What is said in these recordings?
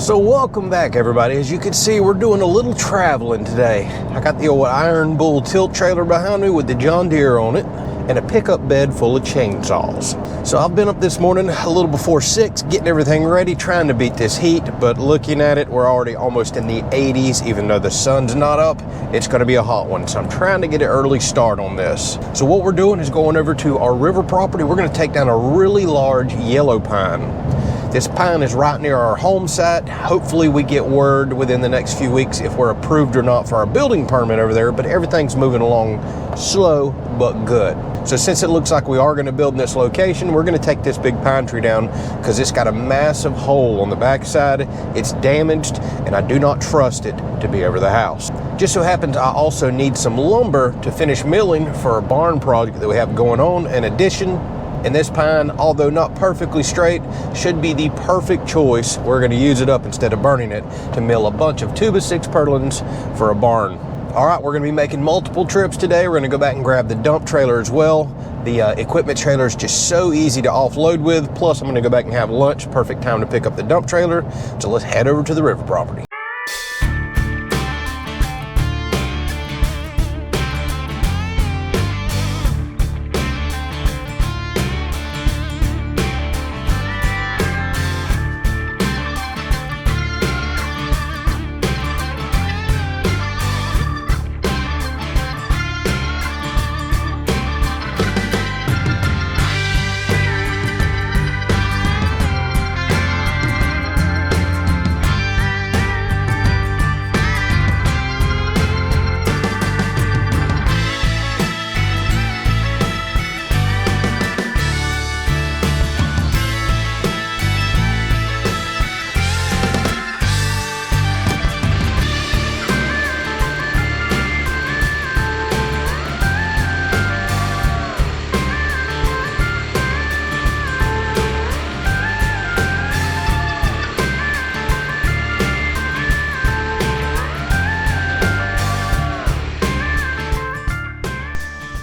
So welcome back, everybody. As you can see, we're doing a little traveling today. I got the old Iron Bull tilt trailer behind me with the John Deere on it and a pickup bed full of chainsaws. So I've been up this morning a little before 6, getting everything ready, trying to beat this heat, but looking at it, we're already almost in the 80s. Even though the sun's not up, it's gonna be a hot one. So I'm trying to get an early start on this. So what we're doing is going over to our river property. We're gonna take down a really large yellow pine. This pine is right near our home site. Hopefully we get word within the next few weeks if we're approved or not for our building permit over there, but everything's moving along slow but good. So since it looks like we are gonna build in this location, we're gonna take this big pine tree down because it's got a massive hole on the backside. It's damaged and I do not trust it to be over the house. Just so happens I also need some lumber to finish milling for a barn project that we have going on. In addition, and this pine, although not perfectly straight, should be the perfect choice. We're going to use it up instead of burning it to mill a bunch of 2x6 purlins for a barn. All right, we're going to be making multiple trips today. We're going to go back and grab the dump trailer as well. The equipment trailer is just so easy to offload with. Plus, I'm going to go back and have lunch. Perfect time to pick up the dump trailer. So let's head over to the river property.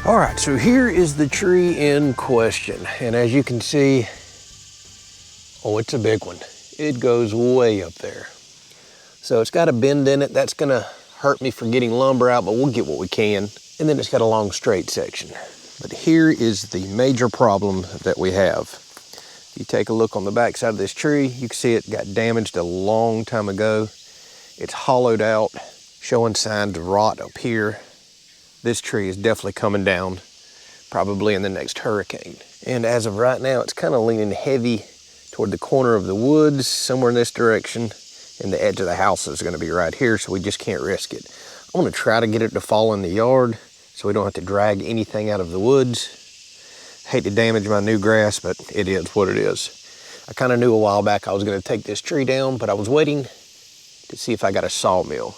All right, so here is the tree in question. And as you can see, oh, it's a big one. It goes way up there. So it's got a bend in it. That's gonna hurt me for getting lumber out, but we'll get what we can. And then it's got a long straight section. But here is the major problem that we have. If you take a look on the back side of this tree, you can see it got damaged a long time ago. It's hollowed out, showing signs of rot up here. This tree is definitely coming down, probably in the next hurricane. And as of right now, it's kind of leaning heavy toward the corner of the woods, somewhere in this direction, and the edge of the house is gonna be right here, so we just can't risk it. I wanna try to get it to fall in the yard so we don't have to drag anything out of the woods. Hate to damage my new grass, but it is what it is. I kind of knew a while back I was gonna take this tree down, but I was waiting to see if I got a sawmill.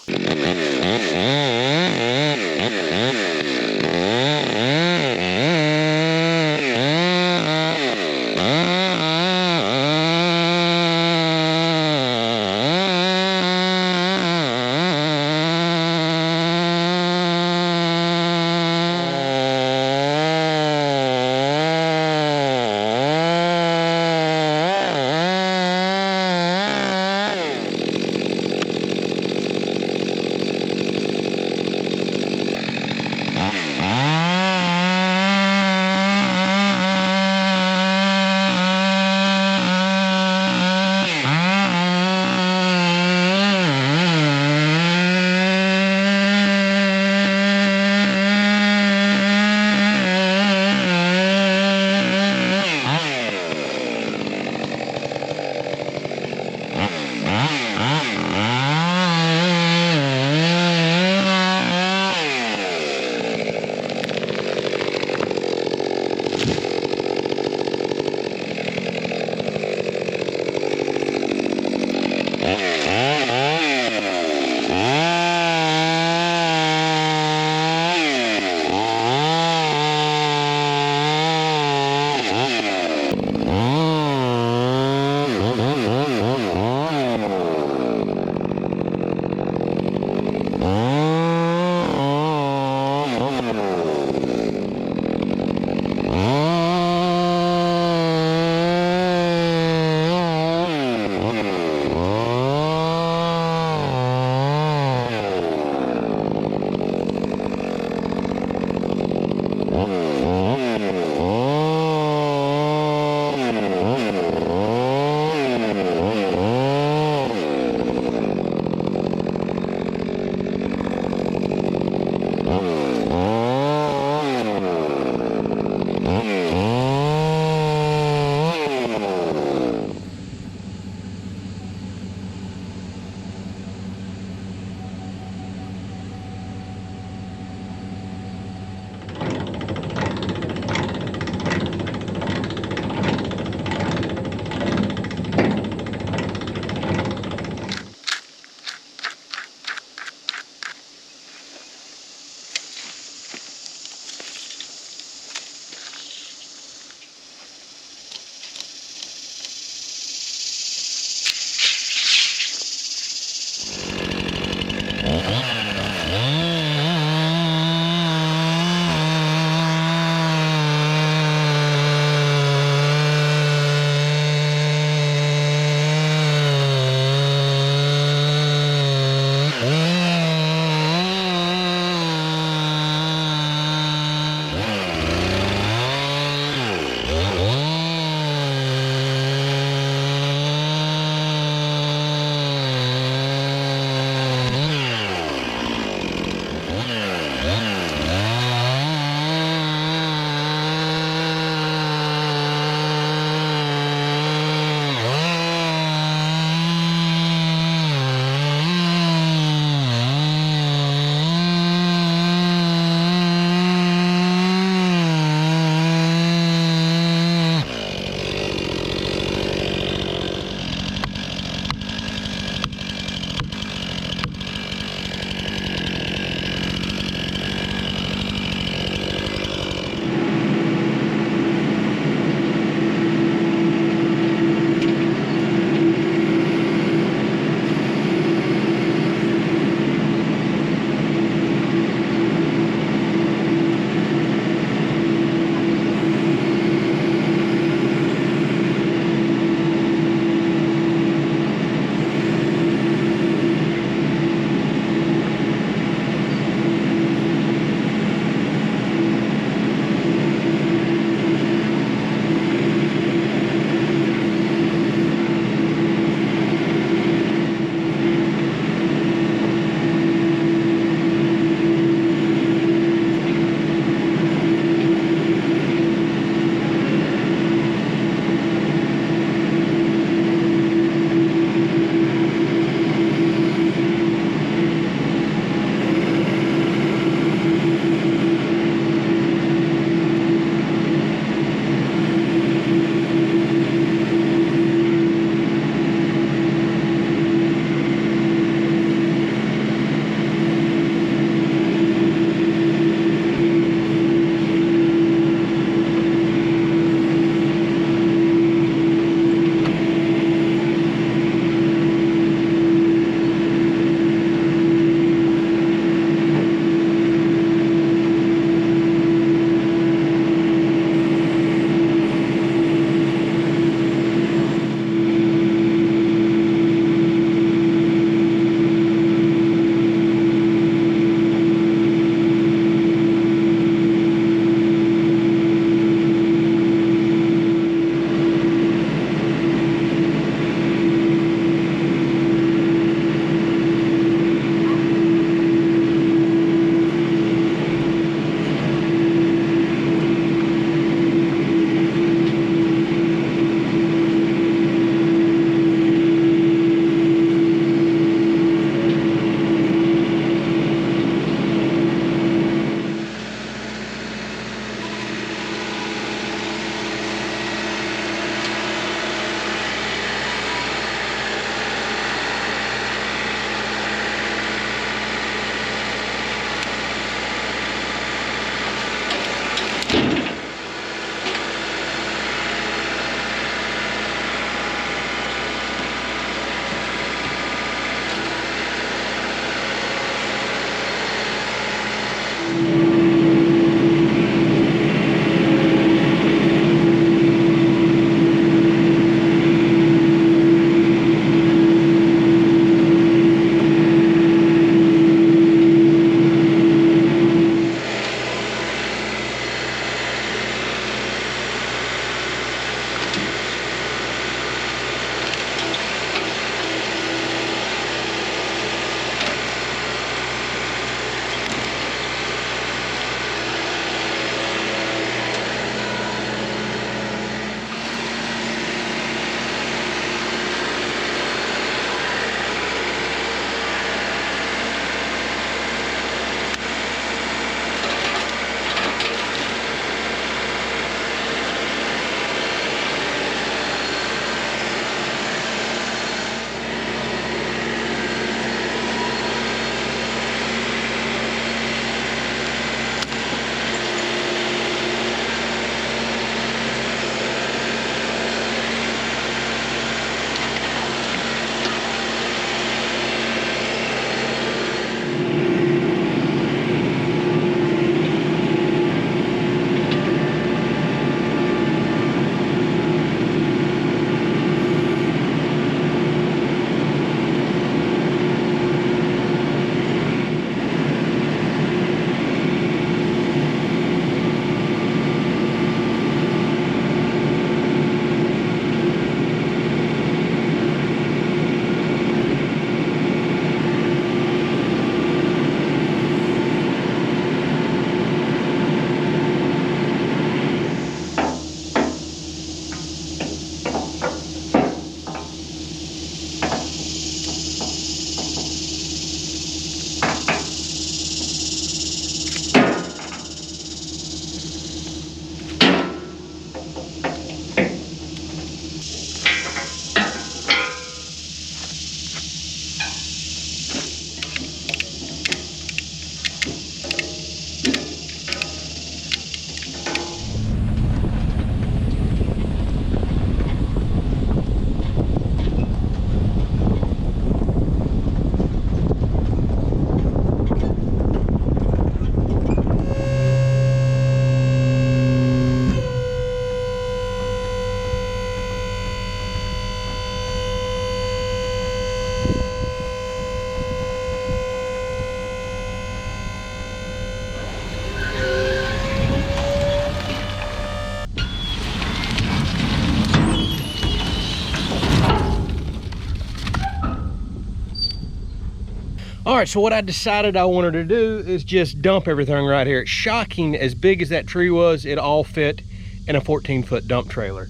All right, so what I decided I wanted to do is just dump everything right here. It's shocking, as big as that tree was, it all fit in a 14-foot dump trailer.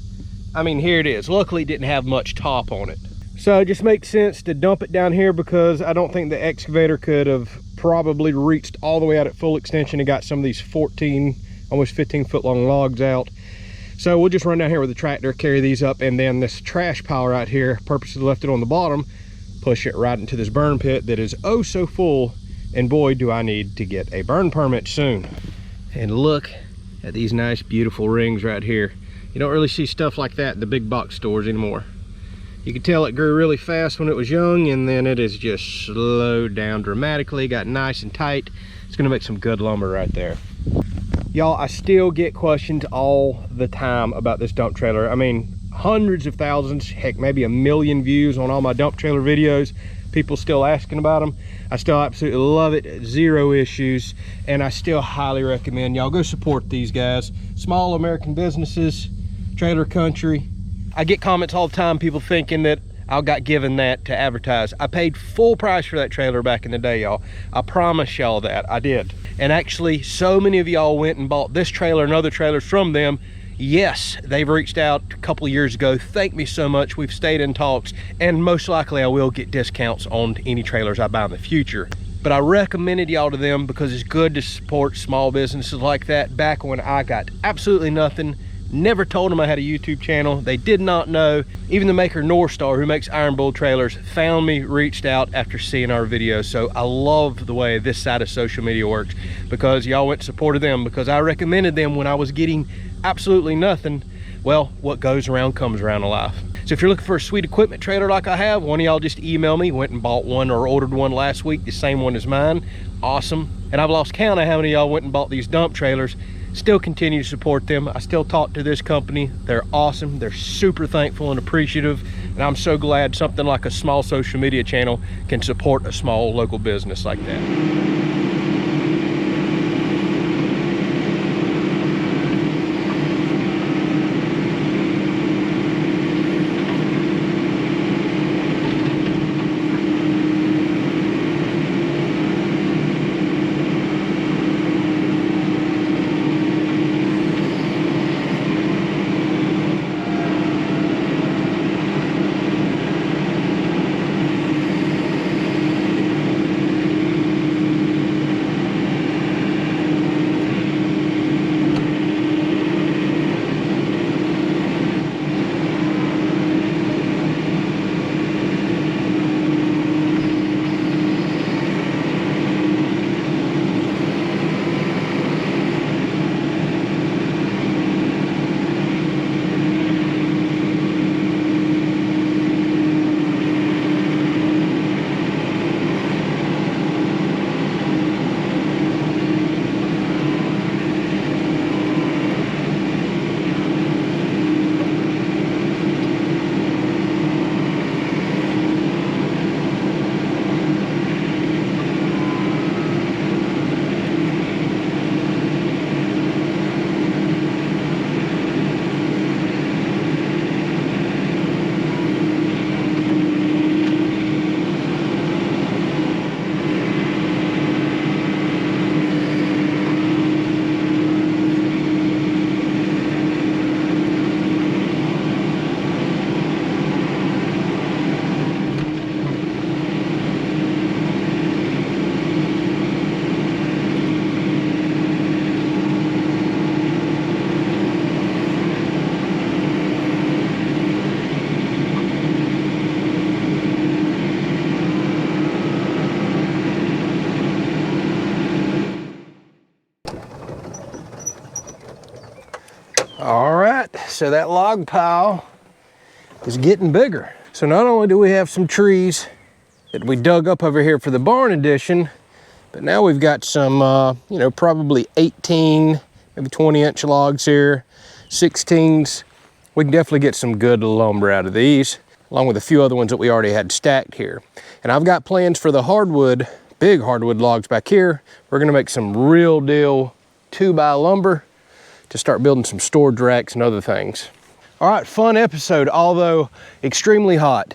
I mean, here it is. Luckily, it didn't have much top on it. So it just makes sense to dump it down here because I don't think the excavator could have probably reached all the way out at full extension and got some of these 14, almost 15-foot long logs out. So we'll just run down here with the tractor, carry these up, and then this trash pile right here, purposely left it on the bottom, push it right into this burn pit that is oh so full, and boy do I need to get a burn permit soon. And look at these nice beautiful rings right here. You don't really see stuff like that in the big box stores anymore. You can tell it grew really fast when it was young, and then it has just slowed down dramatically, got nice and tight. It's gonna make some good lumber right there. Y'all, I still get questions all the time about this dump trailer. I mean, hundreds of thousands, heck, maybe 1 million views on all my dump trailer videos. People still asking about them. I still absolutely love it, zero issues, and I still highly recommend y'all go support these guys. Small American businesses, trailer country. I get comments all the time, people thinking that I got given that to advertise. I paid full price for that trailer back in the day, y'all. I promise y'all that, I did. And actually, so many of y'all went and bought this trailer and other trailers from them. Yes, they've reached out a couple of years ago. Thank me so much. We've stayed in talks, and most likely I will get discounts on any trailers I buy in the future. But I recommended y'all to them because it's good to support small businesses like that. Back when I got absolutely nothing, never told them I had a YouTube channel. They did not know. Even the maker Norstar, who makes Iron Bull trailers, found me, reached out after seeing our video. So I love the way this side of social media works, because y'all went and supported them because I recommended them when I was getting absolutely nothing. Well, what goes around comes around in life. So if you're looking for a sweet equipment trailer like I have, one of y'all just email me. Went and bought one or ordered one last week, the same one as mine. Awesome. And I've lost count of how many of y'all went and bought these dump trailers. Still continue to support them. I still talk to this company. They're awesome. They're super thankful and appreciative. And I'm so glad something like a small social media channel can support a small local business like that. All right, so that log pile is getting bigger. So not only do we have some trees that we dug up over here for the barn addition, but now we've got some, you know, probably 18, maybe 20-inch logs here, 16s. We can definitely get some good lumber out of these, along with a few other ones that we already had stacked here. And I've got plans for the hardwood, big hardwood logs back here. We're gonna make some real deal 2x lumber to start building some storage racks and other things. All right, fun episode, although extremely hot.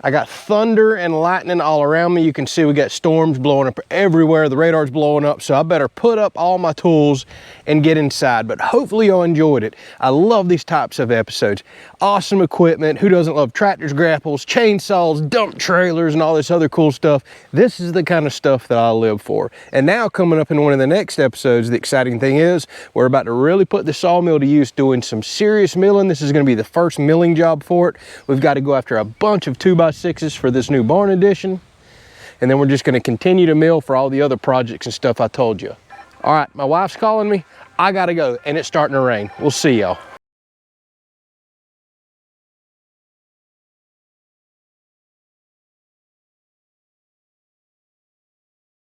I got thunder and lightning all around me. You can see we got storms blowing up everywhere. The radar's blowing up, so I better put up all my tools and get inside. But hopefully y'all enjoyed it. I love these types of episodes. Awesome equipment. Who doesn't love tractors, grapples, chainsaws, dump trailers, and all this other cool stuff? This is the kind of stuff that I live for. And now coming up in one of the next episodes, the exciting thing is we're about to really put the sawmill to use doing some serious milling. This is going to be the first milling job for it. We've got to go after a bunch of 2x6s for this new barn addition. And then we're just going to continue to mill for all the other projects and stuff I told you. All right, my wife's calling me. I got to go, and it's starting to rain. We'll see y'all.